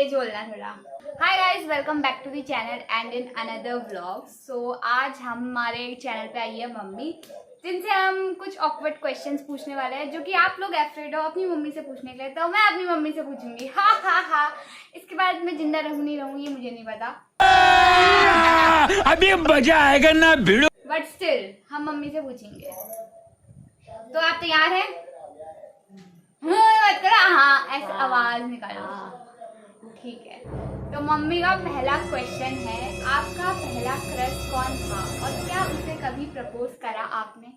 तेज बोलना थोड़ा। Hi guys, welcome back to the channel and in another vlog. So आज हमारे चैनल पे आई है मम्मी, जिनसे हम कुछ ऑकवर्ड क्वेश्चंस पूछने वाले हैं जो कि आप लोग एफ्रेड हो अपनी मम्मी से पूछने के लिए। तो मैं अपनी मम्मी से पूछूंगी हा हा हा। इसके बाद मैं जिंदा रहूं नहीं रहूं ये मुझे नहीं पता, अभी मजा आएगा ना भिड़ो। बट स्टिल हम मम्मी से पूछेंगे। तो आप तैयार हैं? मत करो हाँ, ऐसे आवाज निकालो। ठीक है, तो मम्मी का पहला क्वेश्चन है, आपका पहला क्रश कौन था और क्या उसे कभी प्रपोज करा आपने?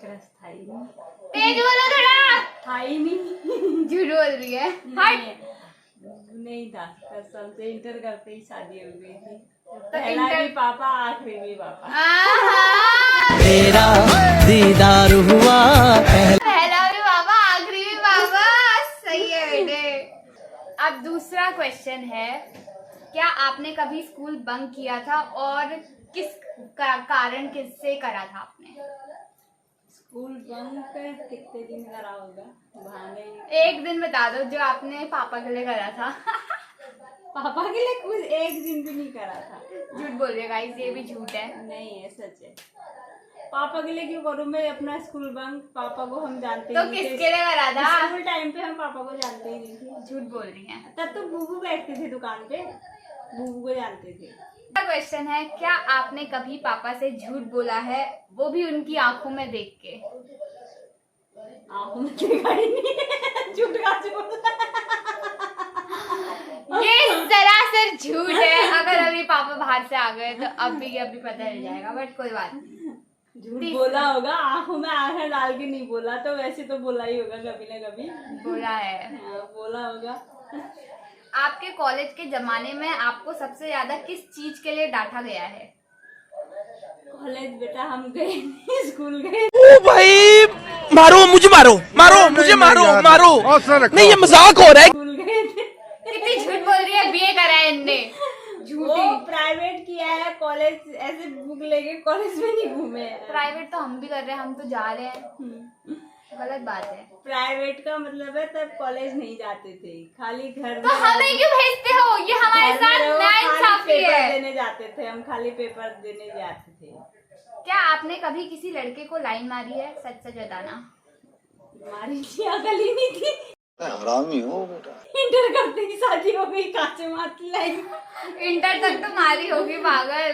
क्रश था ही नहीं। तेज बोलो थोड़ा। था ही नहीं। झूठ बोल रही है। हट। नहीं था, कसम से इंटर करते ही शादी हो गई थी। तो पहला इंटर भी पापा, आखिरी भी पापा। तेरा दीदार हुआ पहला भी बाबा आखिरी भी बाबा। सही है बेटे। अब दूसरा क्वेश्चन है, क्या आपने कभी स्कूल बंक किया था और किस कारण किससे करा था आपने? स्कूल बंक कितने दिन करा होगा? बहाने। एक दिन बता दो जो आपने पापा के लिए करा था। पापा के लिए कुछ एक दिन भी नहीं करा था। झूठ बोल रही है गाइस, ये भी झूठ है। नहीं है, सच है। पापा के लिए क्यों करूँ मैं अपना स्कूल बंक? पापा को हम जानते तो ही नहीं थे। किसके लिए करा था? स्कूल टाइम पे हम पापा को जानते ही नहीं थे। झूठ बोल रही है। तब तो बूबू बैठते थे दुकान पे, बूबू को जानते थे। क्वेश्चन है, क्या आपने कभी पापा से झूठ बोला है, वो भी उनकी आंखों में देख के? आंखों में देखा ही नहीं। झूठ का झूठ। ये सरासर झूठ है। अगर अभी पापा बाहर से आ गए तो अभी पता चल जाएगा, बट कोई बात नहीं। झूठ बोला होगा, आंखों में आंखें डाल के नहीं बोला, तो वैसे तो बोला ही होगा कभी ना कभी। बोला है। हाँ, बोला होगा। आपके कॉलेज के जमाने में आपको सबसे ज्यादा किस चीज के लिए डांटा गया है? कॉलेज बेटा हम गए नहीं, स्कूल गए। ओ भाई मारो मुझे, मारो मुझे, मारो नहीं ये मजाक हो रहा है। स्कूल गए थे। कितनी झूठ बोल रही है, बीए करा है इनने। वो झूठी। प्राइवेट किया है, कॉलेज ऐसे बुक लेके कॉलेज में नहीं घूमे हैं। प्राइवेट तो हम भी कर रहे हैं, हम तो जा रहे हैं। गलत बात है। प्राइवेट का मतलब है तब कॉलेज नहीं जाते थे, खाली घर तो हमें क्यों भेजते हो? ये हमारे साथ नाइंसाफी पेपर है। देने जाते थे हम, खाली पेपर देने जाते थे। क्या आपने कभी किसी लड़के को लाइन मारी है? सच सच बताना। हमारी अकल ही नहीं थी। हरामी हो बेटा। इंटर करते ही शादी हो गई, कांचे मारती लाइन। इंटर तक तो मारी होगी पागल।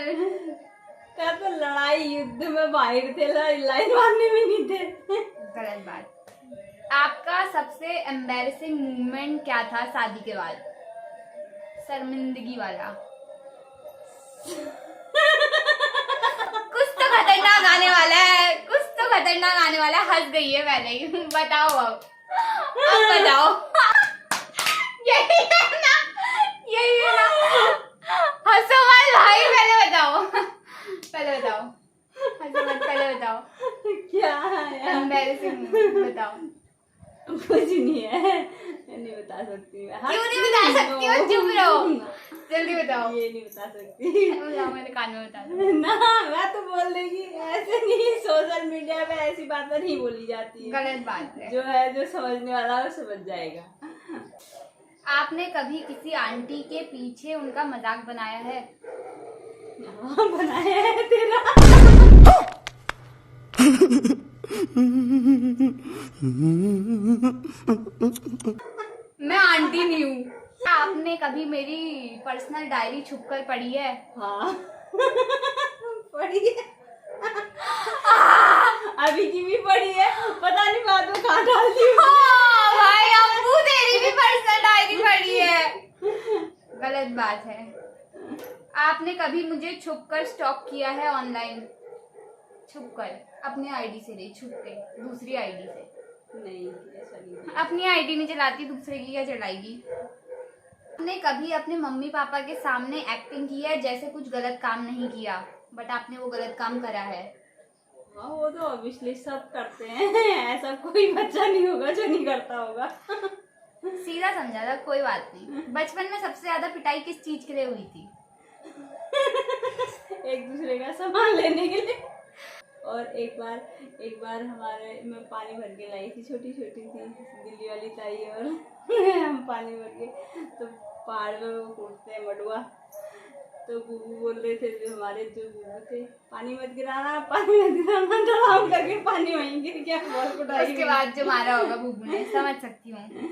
क्या तो लड़ाई युद्ध में बाहर थे, लाइन मारने में नहीं थे। गलत बात। आपका सबसे एम्बैरेसिंग मोमेंट क्या था शादी के बाद? शर्मिंदगी वाला। कुछ तो खतरनाक आने वाला है, कुछ तो खतरनाक आने वाला है। हंस गई है पहले ही। बताओ अब बताओ। यही है ना, यही है ना। हंसो मत भाई, पहले बताओ, पहले बताओ। हंसो मत, पहले बताओ। क्या है? एम्बैरेसिंग बताओ। कुछ नहीं है, नहीं बता सकती मैं। क्यों नहीं बता सकती हो? चुप रहो, जल्दी बताओ। ये नहीं बता सकती। मेरे कान में बता दो ना, मैं तो बोल देगी ऐसे नहीं। सोशल मीडिया पे ऐसी बातें नहीं बोली जाती है। गलत बात है। जो समझने वाला है वो समझ जाएगा। आपने कभी किसी आंटी के पीछे उनका मजाक बनाया है? हाँ, बनाया है तेरा। मैं आंटी नहीं हूँ। क्या आपने कभी मेरी पर्सनल डायरी छुपकर पढ़ी है? हाँ। पढ़ी है। अभी की भी पढ़ी है, पता नहीं बाद में कहाँ डाल दी। हाँ, भाई अम्मू तेरी भी पर्सनल डायरी पढ़ी है। गलत बात है। आपने कभी मुझे छुपकर स्टॉक किया है ऑनलाइन? छुपकर, अपनी आईडी से नहीं, छुप के दूसरी आईडी से। नहीं, ऐसा नहीं। अपनी आईडी नहीं चलाती, दूसरे की क्या चलाएगी? आपने कभी अपने मम्मी पापा के सामने एक्टिंग की है जैसे कुछ गलत काम नहीं किया बट आपने वो गलत काम करा है? हाँ, वो तो ऑब्वियसली सब करते हैं। ऐसा कोई बच्चा नहीं होगा जो नहीं करता होगा। सीधा समझा था, कोई बात नहीं। बचपन में सबसे ज्यादा पिटाई किस चीज के लिए हुई थी? एक दूसरे का सामान लेने के लिए। और एक बार हमारे में पानी भर के लाई थी, छोटी छोटी थी, दिल्ली वाली ताई और हम पानी भर के, तो पहाड़ में वो कूदते हैं मडुआ, तो बुबू बोल रहे थे जो हमारे जो बुबू थे, पानी मत गिराना, डराम करके पानी वहीं गिर गया, बहुत कुटाई उसके बाद जो मारा होगा बुबू ने, समझ सकती हूँ।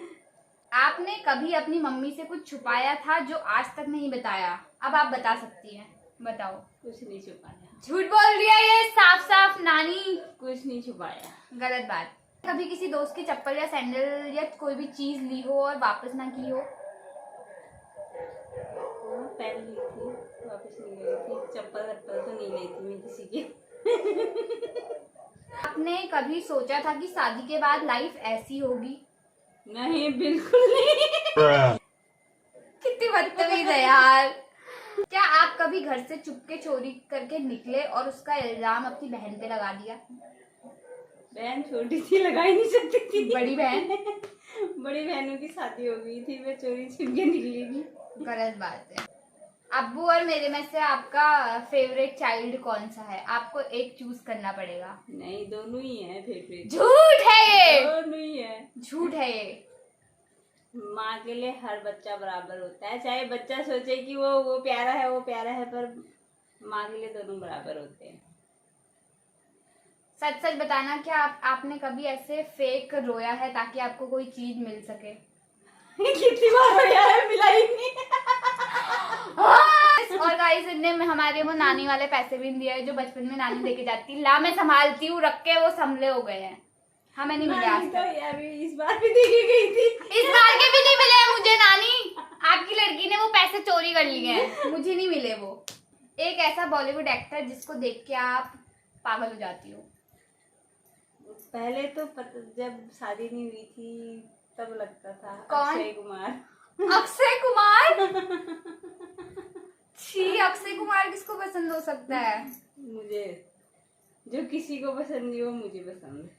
आपने कभी अपनी मम्मी से कुछ छुपाया था जो आज तक नहीं बताया, अब आप बता सकती हैं, बताओ। कुछ नहीं छुपाया, झूठ बोल दिया ये साफ साफ नानी। कुछ नहीं छुपाया। गलत बात। कभी किसी दोस्त की चप्पल या सैंडल या कोई भी चीज ली हो और वापस ना की हो? पहन ली थी, वापस नहीं गई थी, चप्पल तो नहीं ली थी मैं किसी की। आपने कभी सोचा था कि शादी के बाद लाइफ ऐसी होगी? नहीं, बिल्कुल नहीं। कितनी बदतमीज है यार। क्या आप कभी घर से चुपके चोरी करके निकले और उसका इल्जाम अपनी बहन पे लगा दिया? बहन छोटी थी, लगा ही नहीं सकती थी। बड़ी बहन? बड़ी बहनों की शादी हो गई थी, मैं चोरी छिप के निकली थी। गलत बात है। अब्बू और मेरे में से आपका फेवरेट चाइल्ड कौन सा है? आपको एक चूज करना पड़ेगा। नहीं, दोनों ही है फेवरेट। झूठ है ये, दोनों ही है, झूठ है ये। माँ के लिए हर बच्चा बराबर होता है, चाहे बच्चा सोचे कि वो प्यारा है, वो प्यारा है, पर माँ के लिए दोनों बराबर होते हैं। सच सच बताना, क्या आपने कभी ऐसे फेक रोया है ताकि आपको कोई चीज मिल सके? कितनी बार रोया है, मिला ही नहीं। और गाइस ने हमारे वो नानी वाले पैसे भी दिए जो बचपन में नानी देके जाती, ला मैं संभालती हूँ रख के, वो संभले हो गए हैं, हमें नहीं मिले आज तो तक। अभी इस बार भी देखी गई थी, इस बार के भी नहीं मिले मुझे नानी। आपकी लड़की ने वो पैसे चोरी कर लिए हैं, मुझे नहीं मिले वो। एक ऐसा बॉलीवुड एक्टर जिसको देख के आप पागल हो जाती हो? पहले तो जब शादी नहीं हुई थी तब लगता था कौन? अक्षय कुमार। अक्षय कुमार? छी, अक्षय कुमार किसको पसंद हो सकता है? मुझे, जो किसी को पसंद नहीं वो मुझे पसंद है।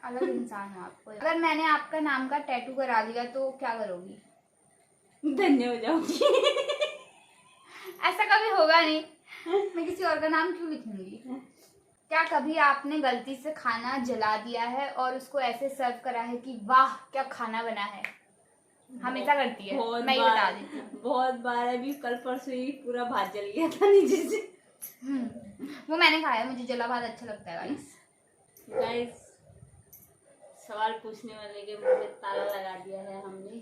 अलग इंसान हो आपको। अगर मैंने आपका नाम का टैटू करा दिया तो क्या करोगी? धन्य हो जाऊंगी। ऐसा कभी होगा नहीं, मैं किसी और का नाम क्यों लिखूंगी। क्या कभी आपने गलती से खाना जला दिया है और उसको ऐसे सर्व करा है कि वाह क्या खाना बना है? हमेशा करती है, मैं ही बता देती हूँ। बहुत बार, अभी कल परसों ही पूरा भात जल गया था नीचे से। वो मैंने खाया, मुझे जला भात अच्छा लगता है गाइस, सवाल पूछने वाले के मुंह में ताला लगा दिया है हमने।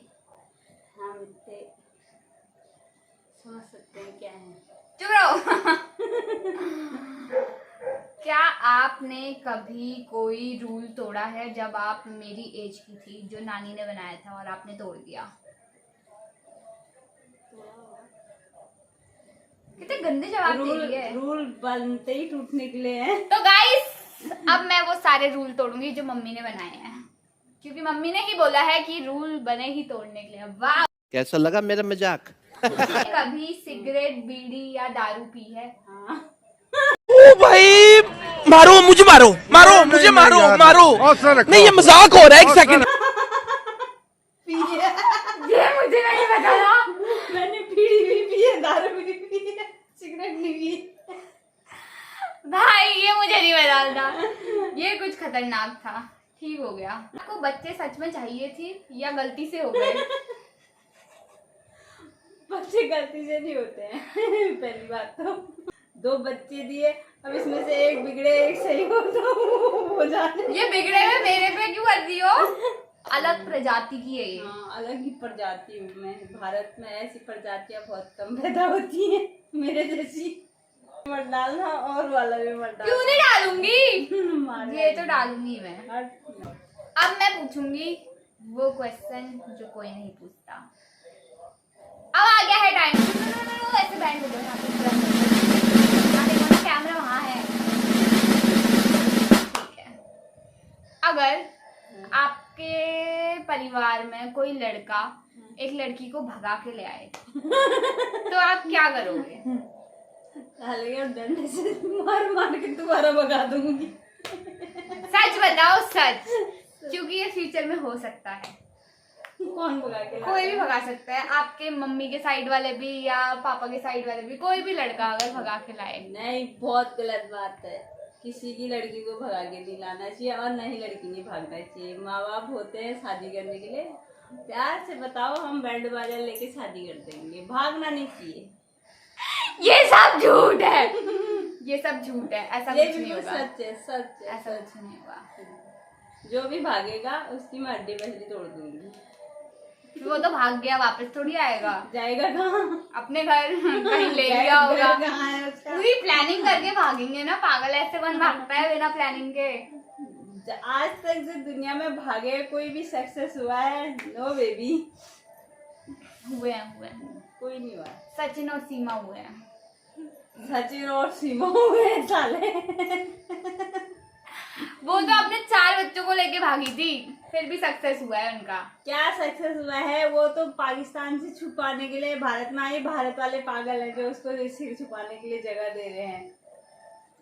हम इतने समझ सकते हैं क्या है। चुप रहो। क्या आपने कभी कोई रूल तोड़ा है जब आप मेरी एज की थी, जो नानी ने बनाया था और आपने तोड़ दिया? कितने गंदे जवाब दे रही है। रूल बनते ही टूट निकले हैं। तो गाइस, अब मैं वो सारे रूल तोड़ूंगी जो मम्मी ने बनाए हैं, क्योंकि मम्मी ने ही बोला है कि रूल बने ही तोड़ने के लिए। वाह, कैसा लगा मेरा मजाक? कभी सिगरेट, बीड़ी या दारू पी है? हाँ। ओ भाई, मारो मुझे, मारो मारो मुझे, मारो मारो। नहीं, ये मजाक हो रहा है, एक सेकंड। ये मुझे नहीं बताया। मैंने बीड़ी भी पी है, दारू भी पी है, सिगरेट नहीं पी। भाई ये मुझे नहीं बताता, ये कुछ खतरनाक था। ठीक हो गया। आपको बच्चे सच में चाहिए थी या गलती से हो गए? बच्चे गलती से नहीं होते हैं। पहली बात तो 2 बच्चे दिए, अब इसमें से एक बिगड़े एक सही हो तो हो जाने। ये बिगड़े हुए मेरे पे क्यों कर रही हो? अलग प्रजाति की है ये। हाँ, अलग ही प्रजाति हूँ मैं। भारत में ऐसी प्रजातियाँ बहुत कम पैदा होती हैं मेरे जैसी। मत डालना, और वाला भी मत डालना। क्यों नहीं डालूंगी? ये तो डालूंगी मैं। अब मैं पूछूंगी वो क्वेश्चन जो कोई नहीं पूछता। अब आ गया है टाइम। ऐसे बैंड हो गया, देखो ना कैमरा वहां है। ठीक है, अगर आपके परिवार में कोई लड़का एक लड़की को भगा के ले आए तो आप क्या करोगे? डंडे से मार मार के दोबारा भगा दूंगी। सच बताओ, सच, क्योंकि ये फ्यूचर में हो सकता है। कौन भगा के लाए? कोई भी भगा सकता है, आपके मम्मी के साइड वाले भी या पापा के साइड वाले भी, कोई भी लड़का अगर भगा के लाए। नहीं, बहुत गलत बात है। किसी की लड़की को भगा के नहीं लाना चाहिए और न ही लड़की नहीं भागना चाहिए। माँ बाप होते हैं शादी करने के लिए, प्यार से बताओ, हम बैंड बाजा लेके शादी कर देंगे, भागना नहीं चाहिए। ये सब झूठ है, ये सब झूठ है, ऐसा ये कुछ नहीं बिल्कुल होगा, सच है, सच है, ऐसा सच। कुछ नहीं होगा। जो भी भागेगा उसकी मैं हड्डी पसली तोड़ दूंगी। वो तो भाग गया, वापस थोड़ी आएगा, जाएगा कहाँ? अपने घर कहीं ले गया होगा। घर कहाँ है उसका? पूरी प्लानिंग करके भागेंगे ना, पागल ऐसे कौन भागता है बिना प्लानिंग के। आज तक जो दुनिया में भागे कोई भी सक्सेस हुआ है? नो बेबी, हुए हैं, कोई नहीं हुआ। सचिन और सीमा हुए हैं। सचिन और सीमा हुए साले। वो तो अपने 4 बच्चों को लेके भागी थी, फिर भी सक्सेस हुआ है उनका। क्या सक्सेस हुआ है? वो तो पाकिस्तान से छुपाने के लिए भारत में आई। भारत वाले पागल हैं जो उसको सिर छुपाने के लिए जगह दे रहे हैं।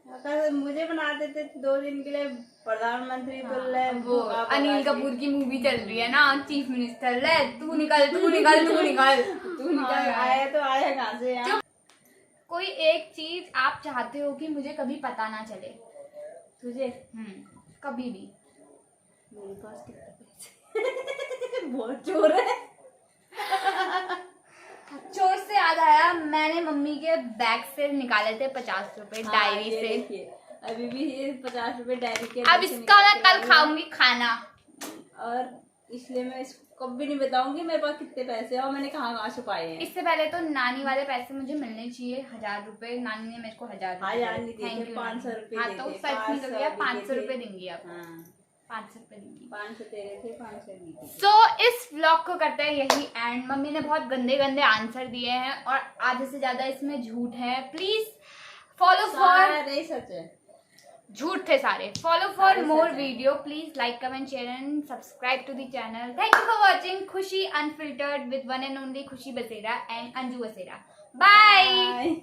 अगर मुझे बना देते 2 दिन के लिए प्रधानमंत्री तो ले वो अनिल कपूर की मूवी चल रही है ना, चीफ मिनिस्टर, ले तू निकल तू निकल तू निकल तू निकल। आया तो आया कहाँ से यहाँ? कोई एक चीज आप चाहते हो कि मुझे कभी पता ना चले, तुझे? कभी भी। मेरे पास कितने पैसे? बहुत चोर है। चोर से याद आया, मैंने मम्मी के बैग से निकाले थे 50 रुपए डायरी ये से। देखिए, अभी भी ये 50 रुपए डायरी के अब पैसे इसका मैं निकाल कल के खाऊंगी खाना। और इसलिए मैं इसको कभी नहीं बताऊंगी मेरे पास कितने पैसे हैं और मैंने कहाँ कहाँ छुपाए हैं। इससे पहले तो नानी वाले पैसे मुझे मिलने चाहिए, 1000 रुपए। नानी ने मेरे को 1000 नहीं देते, 500 रुपए हाँ तो देते, सच में तो भैया 500 500 रुपए दूंगी अब। हाँ 500 रुपए दूंगी। 500 तेरे थे, 500 दी थी। तो इस व्लॉग को करते हैं यही एंड। मम्मी ने बहुत गंदे गंदे आंसर दिए हैं और आधे से ज्यादा इसमें झूठ है। प्लीज फॉलो फॉर, सारे सच है, झूठ थे सारे। फॉलो फॉर सारे मोर सच है। Video, please like comment share and subscribe to the channel. Thank you for watching Khushi unfiltered with one and only Khushi Basera and Anju Basera. Bye. Bye.